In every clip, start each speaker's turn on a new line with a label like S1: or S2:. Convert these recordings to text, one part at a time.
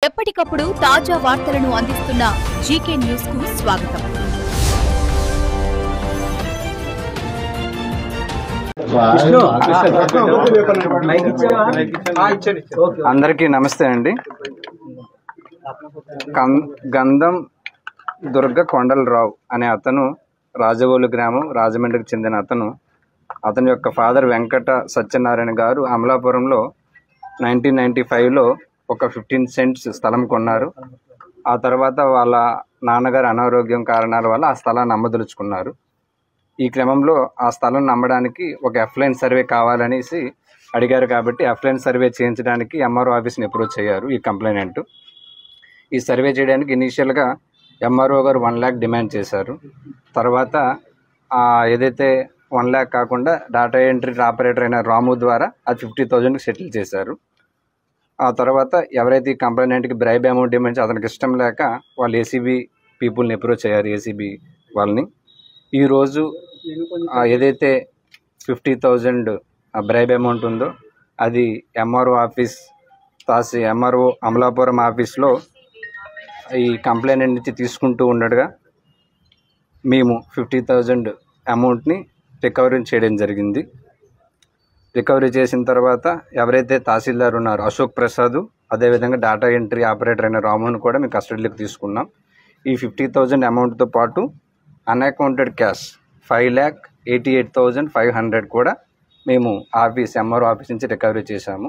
S1: ఎప్పటికప్పుడు తాజా వార్తలను అందిస్తున్న జీకే న్యూస్ కు స్వాగతం.
S2: అందరికీ నమస్తే అండి. గంధం దుర్గ కొండలరావు అనే అతను రాజవోలు గ్రామం రాజమండ్రికి చెందిన అతని యొక్క ఫాదర్ వెంకట సత్యనారాయణ గారు అమలాపురంలో 1995లో ఒక 15 సెంట్స్ స్థలం కొన్నారు. ఆ తర్వాత వాళ్ళ నాన్నగారు అనారోగ్యం కారణాల వల్ల ఆ స్థలాన్ని అమ్మదలుచుకున్నారు. ఈ క్రమంలో ఆ స్థలం అమ్మడానికి ఒక ఎఫ్లైన్ సర్వే కావాలనేసి అడిగారు. కాబట్టి ఎఫ్లైన్ సర్వే చేయించడానికి ఎంఆర్ఓ ఆఫీస్ని అప్రోచ్ అయ్యారు ఈ కంప్లైనెంట్. ఈ సర్వే చేయడానికి ఇనీషియల్గా ఎంఆర్ఓ గారు 1 lakh డిమాండ్ చేశారు. తర్వాత ఏదైతే 1 lakh కాకుండా డాటా ఎంట్రీ ఆపరేటర్ అయిన రాము ద్వారా అది 50,000కి సెటిల్ చేశారు. ఆ తర్వాత ఎవరైతే ఈ కంప్లైనెంట్కి బ్రైబ్ అమౌంట్ డిమాండ్ అతనికి ఇష్టం లేక వాళ్ళు ఏసీబీ పీపుల్ని అప్రోచ్ అయ్యారు. ఏసీబీ వాళ్ళని ఈరోజు ఏదైతే 50,000 బ్రైబ్ అమౌంట్ ఉందో అది ఎంఆర్ఓ ఆఫీస్ ఎంఆర్ఓ అమలాపురం ఆఫీస్లో ఈ కంప్లైంట్ నుంచి తీసుకుంటూ ఉండగా మేము 50,000 అమౌంట్ని రికవరీ చేయడం జరిగింది. రికవరీ చేసిన తర్వాత ఎవరైతే తహసీల్దార్ ఉన్నారో అశోక్ ప్రసాద్, అదేవిధంగా డాటా ఎంట్రీ ఆపరేటర్ అయిన రామును కూడా మేము కస్టడీలోకి తీసుకున్నాం. ఈ 50,000 అమౌంట్తో పాటు అన్అకౌంటెడ్ క్యాష్ 5,88,500 కూడా మేము ఎంఆర్ఓ ఆఫీస్ నుంచి రికవరీ చేశాము.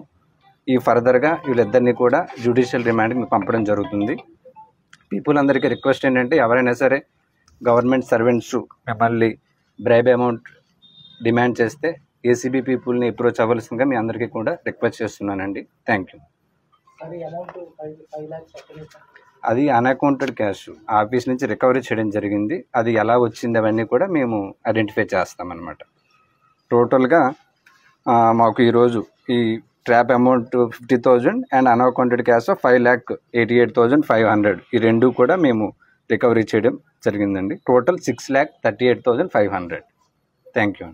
S2: ఈ ఫర్దర్గా వీళ్ళిద్దరినీ కూడా జ్యుడిషియల్ రిమాండ్కి పంపడం జరుగుతుంది. పీపుల్ అందరికీ రిక్వెస్ట్ ఏంటంటే ఎవరైనా సరే గవర్నమెంట్ సర్వెంట్స్ మిమ్మల్ని బ్రైబ్ అమౌంట్ డిమాండ్ చేస్తే ఏసీబీ పీపుల్ని అప్రోచ్ అవ్వాల్సిందిగా మీ అందరికీ కూడా రిక్వెస్ట్ చేస్తున్నానండి. Thank you. అది అన్అకౌంటెడ్ క్యాష్ ఆఫీస్ నుంచి రికవరీ చేయడం జరిగింది. అది ఎలా వచ్చింది అవన్నీ కూడా మేము ఐడెంటిఫై చేస్తామన్నమాట. టోటల్గా మాకు ఈరోజు ఈ trap amount 50,000 and unaccounted cash 5,88,500 ఈ రెండు కూడా మేము రికవరీ చేయడం జరిగిందండి. టోటల్ 6,38,500. Thank you.